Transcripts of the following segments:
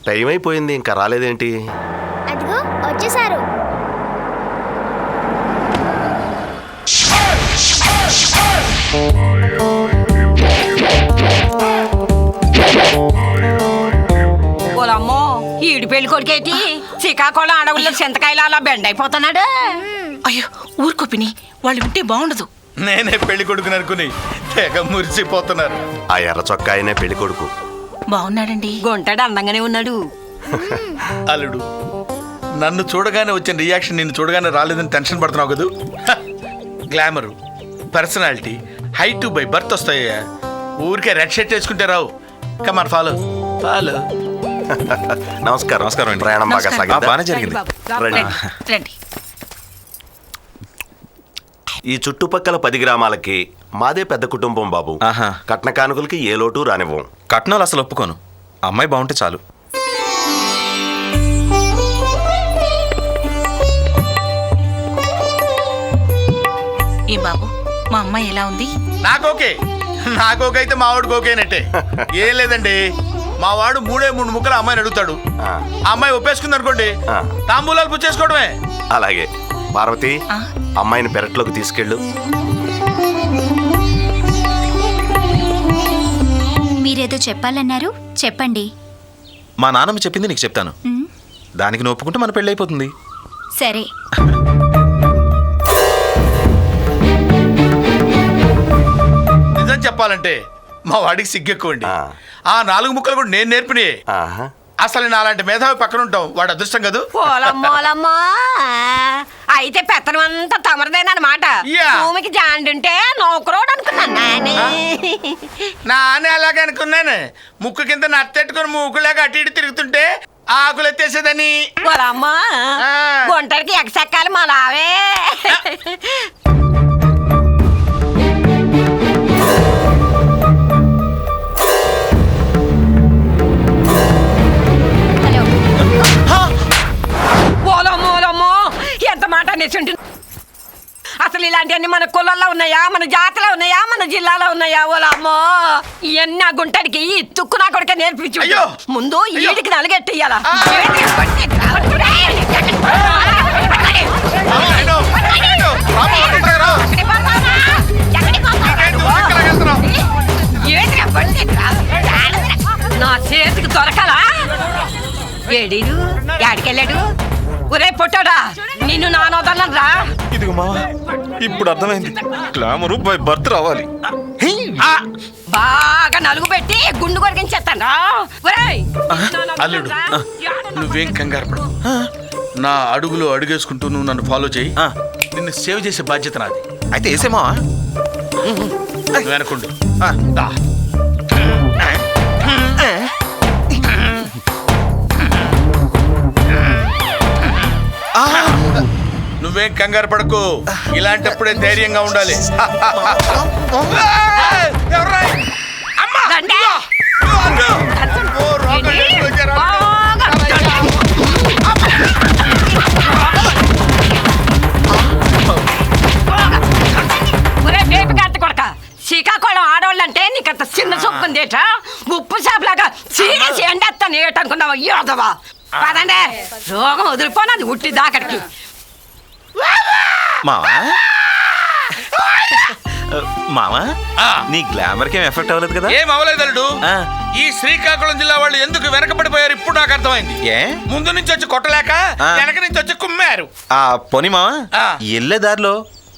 Time అయిపోయింది, ఇంకా రాలేదేంటి? అదిగో వచ్చేసారు. ఓలమ్మో, ఈడు పెళ్లి కొడుకేటి శ్రీకాకుళం అడవుల్లో చింతకాయలు అలా బెండ్ అయిపోతున్నాడు. అయ్యో ఊరుకో పిన్ని, వాళ్ళు వింటే బాగుండదు. నేనే పెళ్లి కొడుకుని అనుకుని తెగ మురిసిపోతున్నారు. ఆ ఎర్ర చొక్కా ఆయనే పెళ్లి కొడుకు. బాగున్నాడండి. గుంటాడు అందంగానే ఉన్నాడు. అల్లుడు, నన్ను చూడగానే వచ్చిన రియాక్షన్ నిన్ను చూడగానే రాలేదని టెన్షన్ పడుతున్నావు కదూ. Glamour, personality, height by birth వస్తాయ్యా. ఊరికే రెడ్ షర్ట్ వేసుకుంటే రావు. Come on follow follow. నమస్కారం. నమస్కారం అండి. ప్రయాణం బాగా నమస్కారం. సాగిందా? బాగానే జరిగింది. రండి. రండి. ఈ చుట్టుపక్కల 10 గ్రామాలకి మాదే పెద్ద కుటుంబం బాబు. ఆహా. కట్న కానుకలకి ఏ లోటు రానివ్వం. కట్నాలు అసలు ఒప్పుకోను. అమ్మాయి బాగుంటే చాలు. ఏ బాబు, మా అమ్మాయి ఎలా ఉంది? నాకోకే అయితే మా వాడికి ఓకేనట్టే. ఏం లేదండి, మా వాడు 3 ముక్కలు అమ్మాయిని అడుగుతాడు. ఆ, ఆ అమ్మాయి ఒప్పేసుకుంది అనుకోండి, ఆ. తాంబూలాలు పుచ్చేసుకోవడమే. అలాగే. పార్వతి, ఆ? అమ్మాయిని పెరట్లోకి తీసుకెళ్ళు. మీరేదో చెప్పాలన్నారు, చెప్పండి. మా నాన్నమ్మ చెప్పింది నీకు చెప్తాను. ఉమ్, దానికి నువ్వు ఒప్పుకుంటే మన పెళ్ళి అయిపోతుంది. సరే. నిజం చెప్పాలంటే మా వాడికి సిగ్గెక్కువండి. ఆ. ఆ 4 ముక్కలు కూడా నేను నేర్పినాయి. ఆహా. అసలు నాలాంటి మేధావి పక్కన ఉంటాం, వాడు అదృష్టం కదూ. ఓలమ్మోలమ్మో, అయితే పెత్తనం అంతా తమరదేనమాట. యా. భూమికి జాండుంటే నౌకరోడు అనుకున్నాను నాని. నాన్న అలాగే అనుకున్నాను. ముక్కు కింద నత్తెట్టుకుని మూకులాగా అటు ఇటు తిరుగుతుంటే ఆకులు ఎత్తేసేదని. ఓలమ్మా, ఆ. గుంటడికి ఎగసెక్కాలి మా లావే. హలో. ఓలమ్మోలమ్మో, ఎంత మాట అనేసి. అసలు ఇలాంటివన్నీ మన కులంలో ఉన్నాయా, మన జాతిలో ఉన్నాయా, మన జిల్లాలో ఉన్నాయా? ఓలమ్మో, ఇవన్నీ ఆ గుంటడికి ఈ తుక్కు నా కొడుకే నేర్పించు. అయ్యో. ముందు ఈడికి నలగెట్టియ్యాల. ఆ. నాయనో, నాయనో, రాము, అటు రా. నీకేంటి ఉసిరికలా వెళ్తున్నావ్? నా చేతికి దొరకలా? ఏడీడు యాడికెళ్ళాడు? ఒరే పొట్టాడా, నిన్ను నానోదనరా. ఇదిగో మావా, ఇప్పుడు అర్థమైంది. గ్లామరు బై బర్త్ రావాలి. ఆ, బాగా నలుగు పెట్టి గుండు కొరికించేస్తాను. అల్లుడు, నువ్వేం కంగారు పడు. నా అడుగులో అడుగేసుకుంటూ నువ్వు నన్ను ఫాలో చేయి. ఆ. నిన్ను సేవ్ చేసే బాధ్యత నాది. అయితే వేసేమా? నువ్వు వెనకుండు. దా. నువ్వేం కంగారు పడకు, ఇలాంటప్పుడే ధైర్యంగా ఉండాలి. ఎవర్రా? అమ్మా! రండి. అడ్డు! ఓ, రోగం వచ్చారా? ఒరే బేపి గట్ట కొడక, శ్రీకాకుళం ఆడవాళ్ళంటే నీకంత చిన్న చొక్కుందేట. ఉప్పు చేపలాగా చీసి ఎండేస్తాను ఏటనుకున్నావా యోధవా? పదండి, రోగం వదిలిపోనది ఉట్టి దాకడికి. మావా, మావా, ఆ. నీ గ్లామర్ కి ఏం ఎఫెక్ట్ అవ్వలేదు కదా? ఏం అవ్వలేదు అల్లుడు. ఆ. ఈ శ్రీకాకుళం జిల్లా వాళ్ళు ఎందుకు వెనకబడిపోయారు ఇప్పుడు నాకు అర్థమైంది. ఏ? ముందు నుంచి వచ్చి కొట్టలేక ఆ. వెనక నుంచి వచ్చి కుమ్మారు. ఆ పోనీ మావా, ఆ. వెళ్ళే దారిలో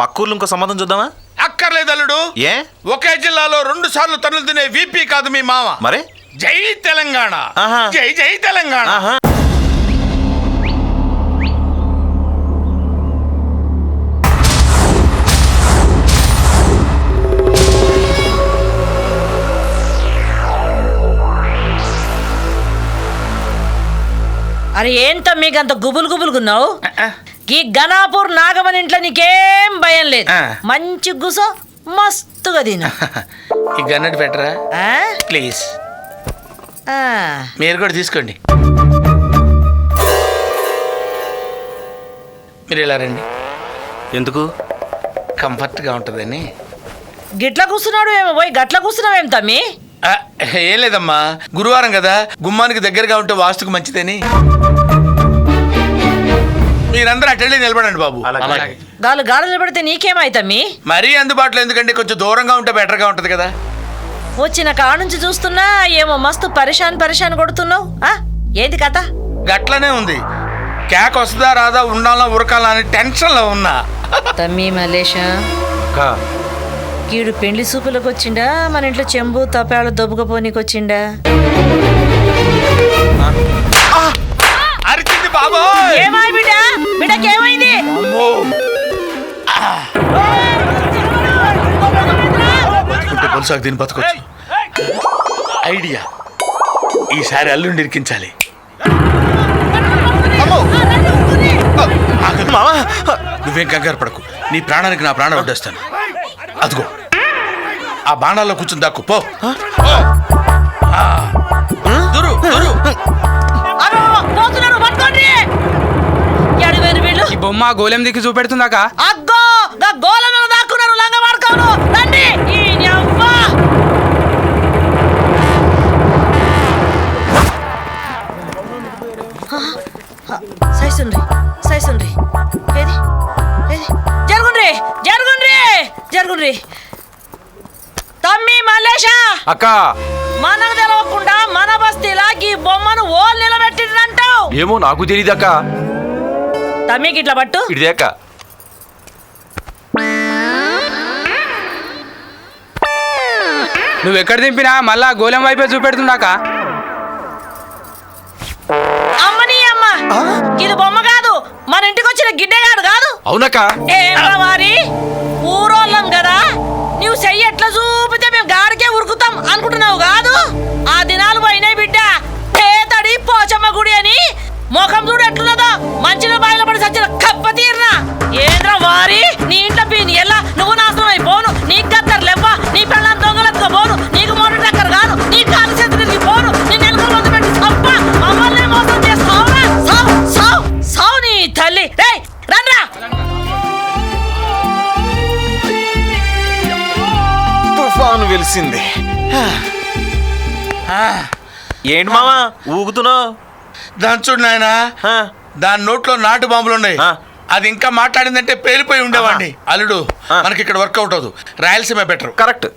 పక్కూర్లు ఇంకో సంబంధం చూద్దామా? అక్కర్లేదు అల్లుడు. ఏ? ఒకే జిల్లాలో 2 సార్లు తన్నులు తినే వీపీ కాదు మీ మామ. మరే? జై తెలంగాణ. ఆహా. జై జై తెలంగాణ. ఆహా. అరే ఏంట మీకు అంత గుబులు గుబులుగున్నావు? ఈ గణాపూర్ నాగమని ఇంట్లో నీకేం భయం లేదు. మంచి గుసో మస్తుగా తిను. ఈ గన్నటి పెట్టరా ఆ? ప్లీజ్. ఆ. మీరు కూడా తీసుకోండి. మీరు ఇలా రండి. ఎందుకు? కంఫర్ట్గా ఉంటుందని. గిట్ల కూర్చున్నాడు ఏమో, పోయి గట్ల కూర్చున్నావేం తమ్మి? ఏం లేదమ్మా, గురువారం కదా, గుమ్మానికి దగ్గరగా ఉంటే వాస్తుకు మంచిదని. మీరందరూ అటెండ్ నిలబడండి బాబు. గాలు గాడు నిలబడితే నీకేమైతమ్మి? మరీ అందుబాటులో ఎందుకంటే కొంచెం దూరంగా ఉంటే బెటర్గా ఉంటది కదా. వచ్చిన కాడ నుంచి చూస్తున్నా ఏమో మస్తు పరిశాన్ కొడుతున్నావు. ఏంది కథ? గట్లనే ఉంది. కేక వస్తుందా రాదా, ఉండాలా ఉరకాలా అని టెన్షన్లో ఉన్నా. తమ్మి మలేషా, కీడు పెండ్లి సూపులకు వచ్చిండా, మన ఇంట్లో చెంబు తపాలు దొబ్బకపోనీకి వచ్చిండా? అరిచింది బాబు. ఏమాయి బిడ్డ? బిడ్డకి ఏమైంది? బొలుసాకు దీన్ని బతకొచ్చు. ఐడియా, ఈసారి అల్లుండి ఇరికించాలి. నువ్వేం కంగారు పడకు, నీ ప్రాణానికి నా ప్రాణం వడ్డేస్తాను. అదిగో ఆ బాణాల్లో కూర్చుని దాక్కు పో. దూరు దూరు. ఈ బొమ్మ గోలెం దిక్కు చూపెడుతుందాక. అగ్గో గోళంలో దాక్కున్నారు లంగ వాడుకోను. రండి. సైసుండ్రి ఏది ఏది? జరుగుండ్రి. తమ్మి మల్లేషా, అక్క మనకు తెలవకుండా మన బస్తీలా ఈ బొమ్మను ఓల్ నిలబెట్టిండ్రంటావు. ఏమో నాకు తెలియదు అక్క. తమ్మికి ఇట్లా పట్టు. ఇదే అక్క. నువ్వు ఎక్కడ దింపినా మళ్ళా గోలెం వైపే చూపెడుతుందాక. అమ్మని అమ్మ, ఇది బొమ్మ కాదు, మన ఇంటికి వచ్చిన గిడ్డగాడు కాదు. అవునక్క. ఏమరా వారి ఊరోళ్ళం కదా, నువ్వు చెయ్యి ఎట్లా చూపితే మేము గాడికే ఉరుకుతాం అనుకుంటున్నావు కాదు. ఆ దినాలు పోయినాయి బిడ్డ. పేతడి పోచమ్మ గుడి అని ముఖం చూడు ఎట్లున్నదో, మంచిగా బాయిలో పడి సచ్చిన కప్ప తీరినా. ఏంద్రా వారి, నీ ఇంట్లో పీని ఎలా నువ్వు నాశనం అయిపోను, నీకు గద్దరు లెవ్వ, నీ పిల్లలు దొంగలెత్తుకో పోను, నీకు మోటార్ టక్కర్ కాను, నీ కాలు చేతి తిరిగి పోను, నీ నెలకొల మంది పెట్టి తప్ప మమ్మల్ని మోసం చేస్తావురా. సావు నీ తల్లి. రేయ్ రండ్రా. తుఫాను వెలిసింది. ఏంటి మావా ఊగుతున్నావు? దాని చూడు నాయనా, దాని నోట్లో నాటు బాంబులు ఉన్నాయి. అది ఇంకా మాట్లాడిందంటే పేలిపోయి ఉండేవాడిని. అల్లుడు, మనకి ఇక్కడ వర్కౌట్ అవదు, రాయలసీమ బెటర్. కరెక్ట్.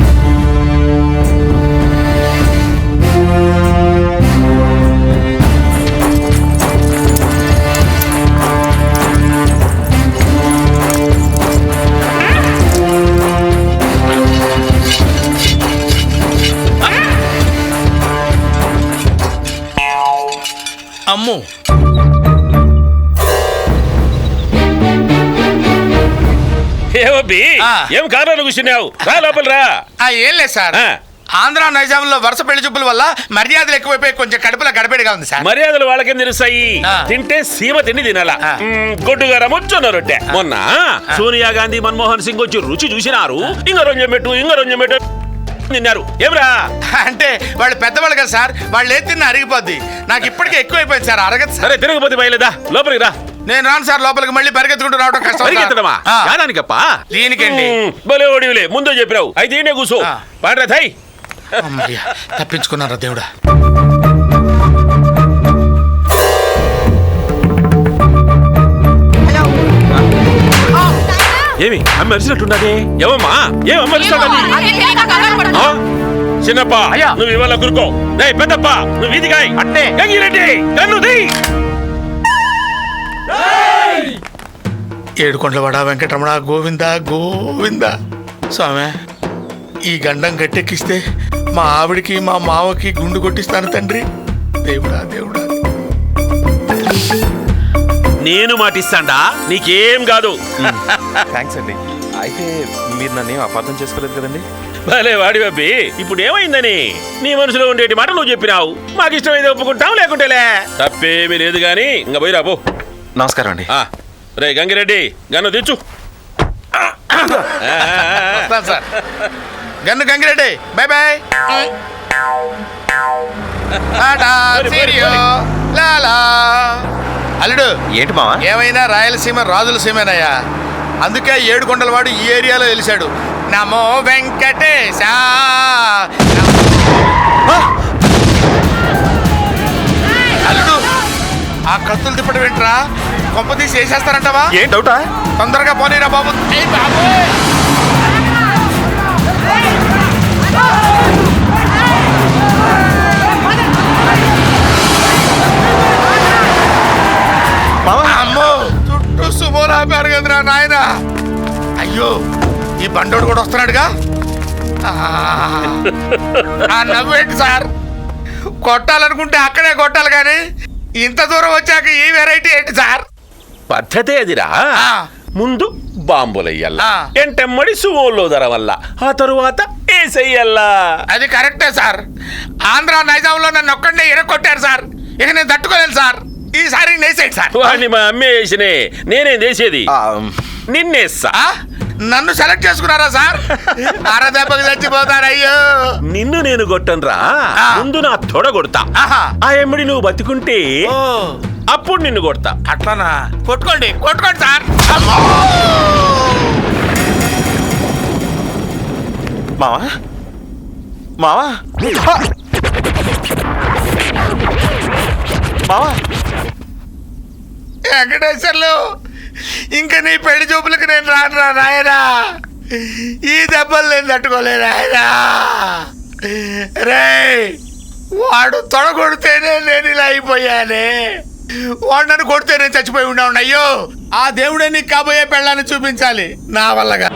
అమ్ము, ఏమబ్బి ఏం కారణాలు కూర్చున్నావు? రా లోపల రా. ఏం లేదు సార్, ఆంధ్ర నైజాంలో వరుస పెళ్లి చూపుల వల్ల మర్యాదలు ఎక్కువైపోయి కొంచెం కడుపులో గడబడిగా ఉంది సార్. మర్యాదలు వాళ్ళకేం తెలుస్తాయి? తింటే సీమ తిండి తినాలా. గొడ్డుగార ముచ్చొన్న రొట్టె. మొన్న సోనియా గాంధీ, మన్మోహన్ సింగ్ వచ్చి రుచి చూసినారు. ఇంక రొంజం పెట్టు తిన్నారు. ఏమరా అంటే వాళ్ళు పెద్దవాళ్ళు కదా సార్, వాళ్ళు ఏది తిన్నా అరిగిపోద్ది. నాకు ఇప్పటికే ఎక్కువైపోయింది సార్, అరగదు సార్. సరే తిరగపోతే బయలుదా లోపలికి రా. నేను రాను సార్, లోపలికి మళ్ళీ పరిగెత్తుకుంటూ రావడం కష్టం. పరిగెత్తడమా? యాదానికప్పా? దీనికండి. భలే ఓడివిలే, ముందే చెప్పినావు. అయితే ఈయనే కూర్చో. పాడ్రా థై. తప్పించుకున్నారా దేవుడా. ఏమి అమ్మ అరిచినట్టున్నదే? ఏమమ్మా ఏం అమ్మ అరిచినట్టు? చిన్నప్ప నువ్వు ఇవాళ కురుకో. పెద్దప్ప నువ్వు వీధికాయ్. అంటే గంగిరెడ్డి కన్ను తీ. ఏడుకొండలవాడ వెంకటరమణ గోవింద గోవింద. స్వామి, ఈ గండం గట్టెక్కిస్తే మా ఆవిడికి మా మావకి గుండు కొట్టిస్తాను తండ్రి. దేవుడా దేవుడా. నేను మాటిస్తాండా, నీకేం కాదు. థ్యాంక్స్ అండి. అయితే మీరు నన్ను ఏం అపార్థం చేసుకోలేదు కదండి? భలే వాడి బాబీ, ఇప్పుడు ఏమైందని నీ మనసులో ఉండేటి మాట నువ్వు చెప్పినావు. మాకు ఇష్టమైతే ఒప్పుకుంటాం, లేకుంటేలే. తప్పేమీ లేదు గాని ఇంకా పోయి రాబో. నమస్కారం అండి. రే గంగిరెడ్డి గన్ను తెచ్చు. Sir gun Gangireddy, bye bye. అల్లుడు, ఏంటి మావా? ఏమైనా రాయలసీమ రాజుల సీమేనయ్యా. అందుకే ఏడుకొండలవాడు ఈ ఏరియాలో వెలిశాడు. నమో వెంకటేశ. అల్లుడు ఆ కత్తులు తిప్పటి వింటరా కొంప తీసి వేసేస్తారంటావా? ఏం డౌటా? తొందరగా పోనీరా బాబు. ఏయ్ బాబోయ్! అమ్మో చుట్టూ సుమోలు ఆపారు కదరా నాయన. అయ్యో ఈ బండోడు కూడా వస్తున్నాడుగా. ఆ నవ్వేంటి సార్? కొట్టాలనుకుంటే అక్కడే కొట్టాలి కానీ ఇంత దూరం వచ్చాక ఈ వెరైటీ ఏంటి సార్? పద్ధతే అదిరా. ఆ. ముందు బాంబులయ్యల్లా, ఆ. ఎంటెమ్మడి సువోల్లో ధరవల్ల, ఆ తరువాత ఏసయ్యల్లా. అది కరెక్టే సార్. ఆంధ్ర నైజాంలో నన్ను ఒక్కడే ఎరగొట్టారు సార్. ఇక నేను తట్టుకోలేను సార్. ఈసారి నేసేయండి సార్. వాడిని మా అమ్మే వేసినే, నేనేం చేసేది? నిన్నేస్తా. ఆ? నన్ను సెలెక్ట్ చేసుకున్నారా సార్? అరదెబ్బకి చచ్చిపోతారు. అయ్యో నిన్ను నేను కొట్టనురా, ఆ. ముందు నా తొడ కొడతా. ఆహా. ఆ ఎమ్మడి నువ్వు బతికుంటే ఓ అప్పుడు నిన్ను కొడతా. అట్లానా? కొట్టుకోండి కొట్టుకోండి సార్. అమ్మో! మావా మావా మావా వెంకటేశ్వర్లు ఇంకా నీ పెళ్లి చూపులకు నేను రానురా నాయనా. ఈ దెబ్బలు నేను తట్టుకోలేను నాయనా. రే వాడు తొడగొడితేనే నేను ఇలా అయిపోయానే. వాడు నన్ను కొడితే నేను చచ్చిపోయి ఉన్నాను. అయ్యో ఆ దేవుడే నీకు కాబోయే పెళ్ళాన్ని చూపించాలి నా వల్లగా.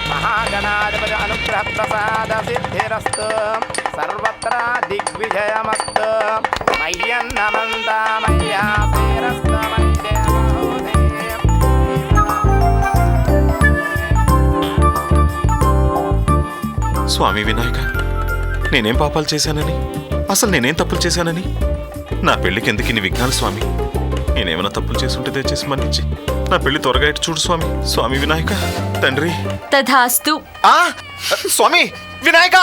మహాగణాధిపతి అనుగ్రహ ప్రసాద సిద్ధిరస్తు సర్వత్ర దిగ్విజయమస్తు మయ్యన్నమంతా మయ్యా శ్రీరస్తు స్వామి వినాయక, నేనేం పాపాలు చేశానని, అసలు నేనేం తప్పులు చేశానని నా పెళ్లికి ఎందుకు ఇన్ని విఘ్నాలు స్వామి? నేనేమైనా తప్పులు చేసుంటే దయచేసి మన్నించి నా పెళ్లి త్వరగా ఇటు చూడు స్వామి. స్వామి వినాయక తండ్రి. తథాస్తు. స్వామి వినాయక.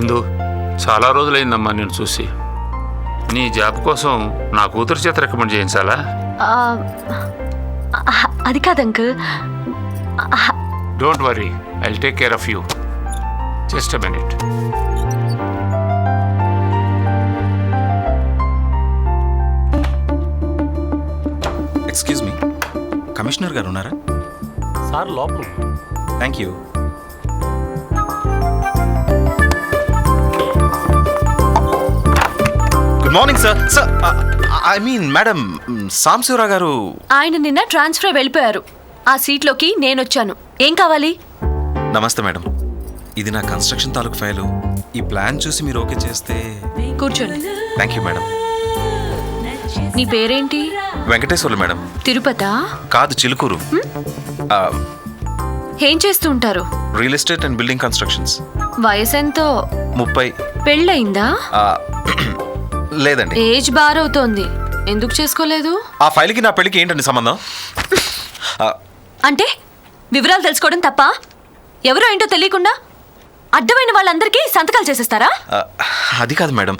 ఇందు చాలా రోజులైందమ్మా నేను చూసి. నీ జాబ్ కోసం నా కూతురు చేత రికమెండ్ చేయించాలా? అది కాదు uncle. Don't worry, I will take care of you. Just a minute. Excuse me, commissioner గారు ఉన్నారా? సార్ లోపల. Thank you. Good morning sir. Sir I mean madam, Sambasivarao గారు. ఆయన నిన్న ట్రాన్స్ఫర్ వెళ్ళిపోయారు. ఆ సీట్లోకి నేను వచ్చాను. ఏం కావాలి? నమస్తే మేడం, ఇది నా కన్స్ట్రక్షన్ తాలూకు ఫైలు. ఈ ప్లాన్ చూసి మీరు ఓకే చేస్తే. కూర్చోండి. Thank you madam. నీ పేరేంటి? వెంకటేశ్వర్లు మేడం. తిరుపతా? కాదు, చిలుకూరు. ఏం చేస్తూ ఉంటారు? Real estate and building constructions. వయసెంతో? 30. పెళ్ళయిందా? లేదండి. ఏజ్ బార్ అవుతోంది. ఎందుకు చేసుకోలేదు? ఆ ఫైల్కి నా పెళ్ళికి ఏంటండి సంబంధం? అంటే వివరాలు తెలుసుకోవడం తప్ప? ఎవరో ఏంటో తెలియకుండా అడ్డమైన వాళ్ళందరికీ సంతకాలు చేసేస్తారా? అది కాదు మేడం.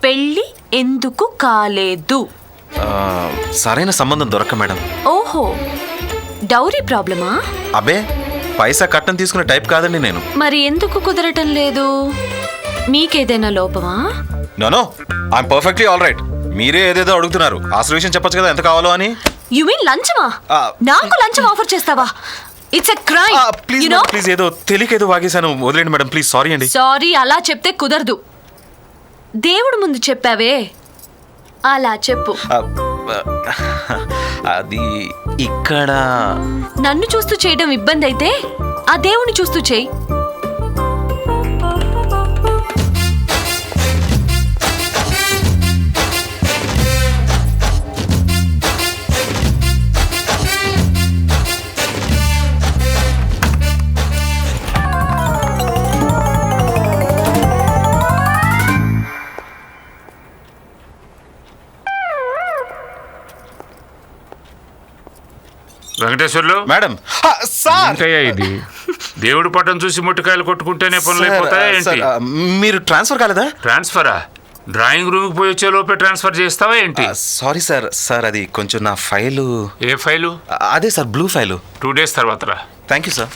పెళ్ళి ఎందుకు కాలేదు? సరైన సంబంధం దొరక్క మేడం. ఓహో, డౌరీ ప్రాబ్లమా? అబే, పైసా కట్టం తీసుకునే టైప్ కాదండి నేను. మరి ఎందుకు కుదరటం లేదు? మీకేదైనా లోపమా? No, I'm perfectly all right. మీరే ఏదేదో అడుగుతున్నారు. అసలు విషయం చెప్పొచ్చు కదా, ఎంత కావాలో అని. యు మీన్ లంచమా? నాకు లంచం ఆఫర్ చేస్తావా? It's a crime. Please please, ఏదో తెలియకేదో వాగేశాను, వదిలేండి మేడం ప్లీజ్. సారీ అండి. సారీ అలా చెప్తే కుదరదు. దేవుడు ముందు చెప్పావే, అలా చెప్పు. అది ఇక్కడ నన్ను చూస్తూ చేయడం ఇబ్బంది అయితే ఆ దేవుని చూస్తూ చేయి. వెంకటేశ్వర్లు మేడం సార్ ఏంటయ్యా ఇది దేవుడి పటం చూసి ముట్టికాయలు కొట్టుకుంటేనే పనులు అయిపోతాయా ఏంటి మీరు ట్రాన్స్ఫర్ కాలేదా? ట్రాన్స్ఫరా? డ్రాయింగ్ రూమ్కి పోయి వచ్చే లోపే ట్రాన్స్ఫర్ చేస్తావా ఏంటి? Sorry sir. సార్ అది కొంచెం నా ఫైలు. ఏ ఫైలు? అదే సార్, బ్లూ ఫైలు. 2 days తర్వాత రా. Thank you sir.